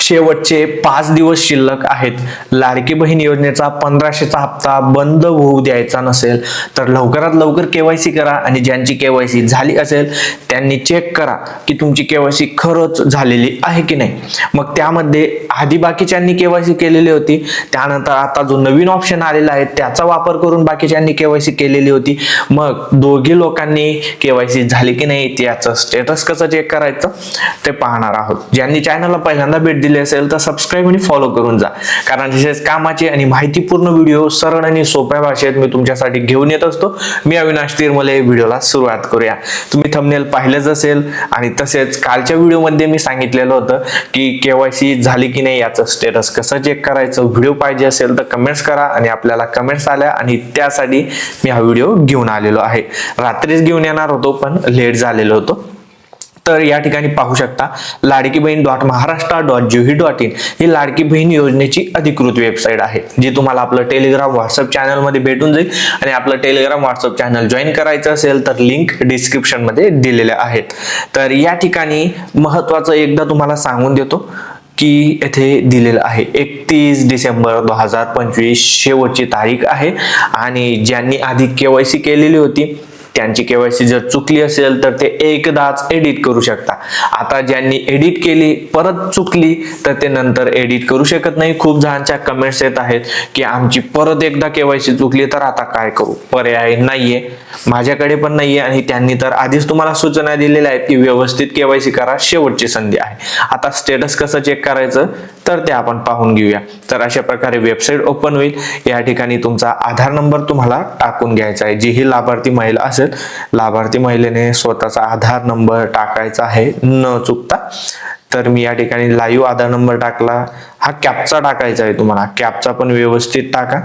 शेवटचे 5 दिवस शिल्लक आहेत. लाडकी बहीण योजनेचा 1500चा हप्ता बंद होऊ द्यायचा नसेल तर लवकरात लवकर केवायसी करा आणि ज्यांची केवायसी झाली असेल त्यांनी चेक करा की तुमची केवायसी खरंच झालेली आहे की नाही. मग त्यामध्ये आधी बाकीच्यांनी केवायसी केलेली होती, त्यानंतर आता जो नवीन ऑप्शन आलेला आहे त्याचा वापर करून बाकीच्यांनी केवायसी केलेली होती. मग दोघी लोकांनी केवायसी झाली की नाही त्याचं स्टेटस कसं चेक करायचं ते पाहणार आहोत. ज्यांनी चॅनलला पहिल्यांदा भेट दिली असेल तर सबस्क्राईब आणि फॉलो करून जा, कारण तसेच कामाचे आणि माहितीपूर्ण व्हिडिओ सरळ आणि सोप्या भाषेत मी तुमच्यासाठी घेऊन येत असतो. मी अविनाश तिरमले. व्हिडिओला सुरुवात करूया. तुम्ही थंबनेल पाहिलंच असेल आणि तसेच कालच्या व्हिडिओमध्ये मी सांगितलेलं होतं की केवायसी झाली की नाही याचं स्टेटस कसं चेक करायचं. व्हिडिओ पाहिजे असेल तर कमेंट्स करा आणि आपल्याला कमेंट्स आल्या आणि त्यासाठी मी हा व्हिडिओ घेऊन आलेलो आहे. रात्रीच घेऊन येणार होतो पण लेट झालेलो होतो. तर या ठिकाणी पाहू शकता ladkibaheen.maharashtra.gov.in ही लाडकी बहीण योजनेची अधिकृत वेबसाईट आहे, जी तुम्हाला आपलं टेलिग्राम व्हॉट्सअप चॅनल मध्ये भेटून जाईल. आणि आपलं टेलिग्राम व्हॉट्सअप चॅनल जॉईन करायचं असेल तर लिंक डिस्क्रिप्शन मध्ये दिलेल्या आहेत. तर या ठिकाणी महत्वाचं एकदा तुम्हाला सांगून देतो की येथे दिलेलं आहे 31 डिसेंबर 2025 शेवटची तारीख आहे. आणि ज्यांनी आधी केवायसी केलेली होती त्यांची केवायसी जर चुकली असेल तर ते एकदाच एडिट करू शकता. आता ज्यांनी एडिट केली परत चुकली तर ते नंतर एडिट करू शकत नाही. खूप जणांच्या कमेंट्स येत आहेत की आमची परत एकदा केवायसी चुकली तर आता काय करू. पर्याय नाहीये, माझ्याकडे पण नाहीये आणि त्यांनी तर आधीच तुम्हाला सूचना दिलेल्या आहेत की व्यवस्थित केवायसी करा, शेवटची संधी आहे. आता स्टेटस कसं चेक करायचं तर ते आपण पाहून घेऊया. तर अशा प्रकारे वेबसाईट ओपन होईल. या ठिकाणी तुमचा आधार नंबर तुम्हाला टाकून घ्यायचा आहे. जी ही लाभार्थी महिला असेल, लाभार्थी महिलेने स्वतःचा आधार नंबर टाकायचा आहे न चुकता. तर मी या ठिकाणी लाईव्ह आधार नंबर टाकला. हा कॅप्चा टाकायचा आहे तुम्हाला, कॅप्चा पण व्यवस्थित टाका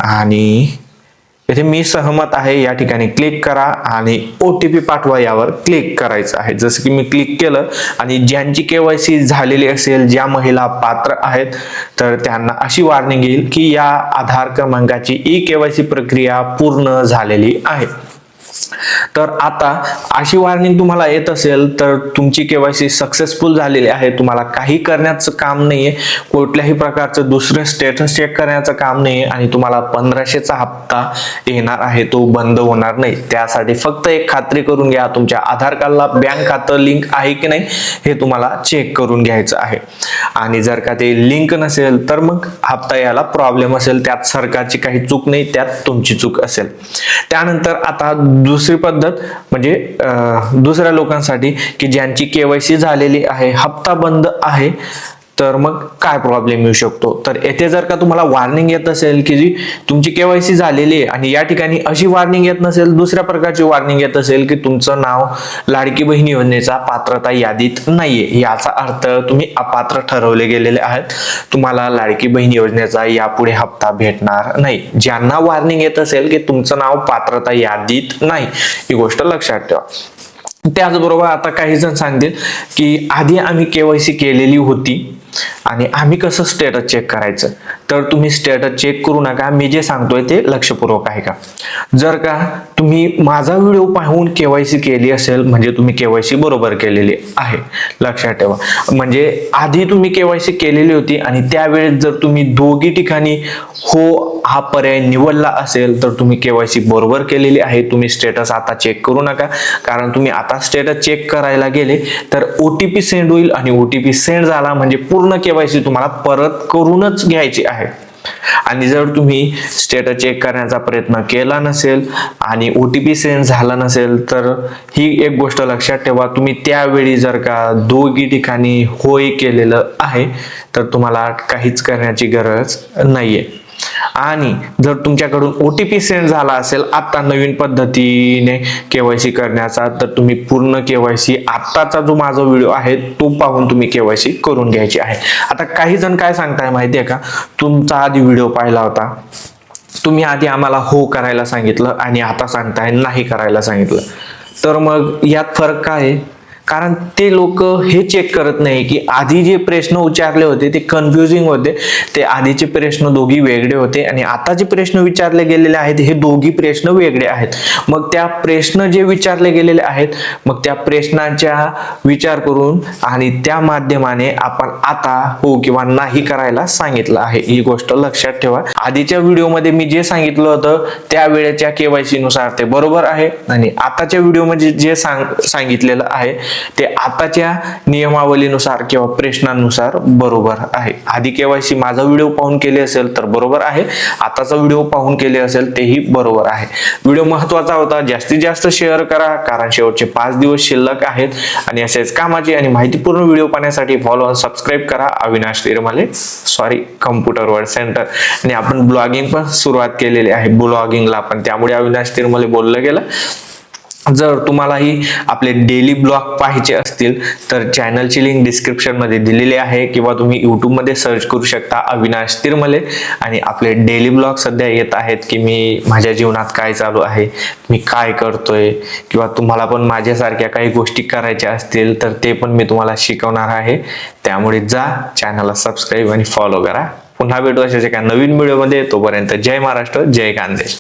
आणि इथे मी सहमत आहे या ठिकाणी क्लिक करा आणि OTP पाठवा यावर क्लिक करायचं आहे. जसं की मी क्लिक केलं आणि ज्यांची केवायसी झालेली असेल, ज्या महिला पात्र आहेत तर त्यांना अशी वॉर्निंग येईल की या आधार क्रमांकाची ई-केवायसी प्रक्रिया पूर्ण झालेली आहे. तर आता अशी वॉर्निंग तुम्हाला येत असेल तर तुमची केवायसी सक्सेसफुल झालेली आहे. तुम्हाला काही करण्याचं काम नाहीये, कुठल्याही प्रकारचं दुसरं स्टेटस चेक करण्याचं काम नाहीये आणि तुम्हाला 1500चा हप्ता येणार आहे, तो बंद होणार नाही. त्यासाठी फक्त एक खात्री करून घ्या, तुमच्या आधार कार्डला बँक खातं लिंक आहे की नाही हे तुम्हाला चेक करून घ्यायचं आहे. आणि जर का ते लिंक नसेल तर मग हप्ता यायला प्रॉब्लेम असेल, त्यात सरकारची काही चूक नाही, त्यात तुमची चूक असेल. त्यानंतर आता दुसरी पद्धत म्हणजे दुसऱ्या लोकांसाठी की ज्यांची केवायसी झालेली आहे, हप्ता बंद आहे, तर मग काय प्रॉब्लेम येऊ शकतो. तर येथे जर का तुम्हाला वॉर्निंग येत असेल की जी तुमची केवायसी झालेली आहे आणि या ठिकाणी अशी वॉर्निंग येत नसेल, दुसऱ्या प्रकारची वॉर्निंग येत असेल की तुमचं नाव लाडकी बहीण योजनेचा पात्रता यादीत नाहीये, याचा अर्थ तुम्ही अपात्र ठरवले गेलेले आहेत, तुम्हाला लाडकी बहीण योजनेचा यापुढे हप्ता भेटणार नाही. ज्यांना वॉर्निंग येत असेल की तुमचं नाव पात्रता यादीत नाही, ही गोष्ट लक्षात ठेवा. त्याचबरोबर आता काही जण सांगतील की आधी आम्ही केवायसी केलेली होती आणि आम्ही कसं स्टेटस चेक करायचं. तर तुम्ही स्टेटस चेक करू नका, मी जे सांगतोय ते लक्षपूर्वक आहे का. जर का तुम्ही माझा व्हिडिओ पाहून केवायसी केली असेल म्हणजे तुम्ही केवायसी बरोबर केलेली आहे, लक्षात ठेवा. म्हणजे आधी तुम्ही केवायसी केलेली होती आणि त्यावेळेस जर तुम्ही दोघी ठिकाणी हो हा पर्याय निवडला असेल तर तुम्ही केवायसी बरोबर केलेली आहे. तुम्ही स्टेटस आता चेक करू नका, कारण तुम्ही आता स्टेटस चेक करायला गेले तर OTP सेंड होईल आणि OTP सेंड झाला म्हणजे पूर्ण केवायसी तुम्हाला परत करूनच घ्यायची आहे. आणि जर तुम्ही स्टेटस चेक करण्याचा प्रयत्न केला नसेल आणि OTP सेंड झाला नसेल तर ही एक गोष्ट लक्षात ठेवा, तुम्ही त्यावेळी जर का दोघी ठिकाणी होय केलेलं आहे तर तुम्हाला काहीच करण्याची गरज नाहीये. आणि जर तुमच्याकडून OTP सेंड झाला असेल आता नवीन पद्धतीने केवायसी करण्याचा, तर तुम्ही पूर्ण केवायसी आत्ताचा जो माझा व्हिडिओ आहे तो पाहून तुम्ही केवायसी करून घ्यायची आहे. आता काही जण काय सांगताय माहितीये का, तुमचा आधी व्हिडिओ पाहिला होता, तुम्ही आधी आम्हाला हो करायला सांगितलं आणि आता सांगताय नाही करायला सांगितलं, तर मग यात फरक काय आहे. कारण ते लोक हे चेक करत नाही की आधी जे प्रश्न उच्चारले होते ते कन्फ्युजिंग होते. ते आधीचे प्रश्न दोघी वेगळे होते आणि आता जे प्रश्न विचारले गेलेले आहेत हे दोघी प्रश्न वेगळे आहेत. मग त्या प्रश्न जे विचारले गेलेले आहेत, मग त्या प्रश्नांचा विचार करून आणि त्या माध्यमाने आपण आता हो किंवा नाही करायला सांगितलं आहे. ही गोष्ट लक्षात ठेवा. आधीच्या व्हिडिओमध्ये मी जे सांगितलं होतं त्या वेळेच्या KYC नुसार ते बरोबर आहे आणि आताच्या व्हिडिओमध्ये जे सांगितलेलं आहे ते आताच्या नियमावलीनुसार किंवा प्रश्नांनुसार बरोबर आहे. आधी KYC माझा व्हिडिओ पाहून केले असेल तर बरोबर आहे, आताचा व्हिडिओ पाहून केले असेल तेही बरोबर आहे. व्हिडिओ महत्त्वाचा होता, जास्तीत जास्त शेअर करा कारण शेवटचे 5 दिवस शिल्लक आहेत आणि असेच कामाचे आणि माहितीपूर्ण व्हिडिओ पाहण्यासाठी फॉलो आणि सबस्क्राईब करा अविनाश तिरमले कम्प्युटर वर्ल्ड सेंटर. आणि आपण ब्लॉगिंग पण सुरुवात केलेली आहे, ब्लॉगिंगला पण, त्यामुळे अविनाश तिरमले बोललं गेलं. जर तुम्हालाही आपले डेली ब्लॉग पाहायचे असतील तर चॅनलची लिंक डिस्क्रिप्शन मध्ये दिलेली आहे किंवा तुम्ही YouTube मध्ये सर्च करू शकता अविनाश तिरमले आणि आपले डेली ब्लॉग सध्या येत आहेत की मी माझ्या जीवनात काय चालू आहे, मी काय करतोय, किंवा तुम्हाला पण माझ्यासारख्या काही गोष्टी करायच्या असतील तर ते पण मी तुम्हाला शिकवणार आहे. त्यामुळे जा चॅनलला सबस्क्राईब आणि फॉलो करा. पुन्हा भेटू अशाच एका नवीन व्हिडिओमध्ये. तोपर्यंत जय महाराष्ट्र, जय खानदेश.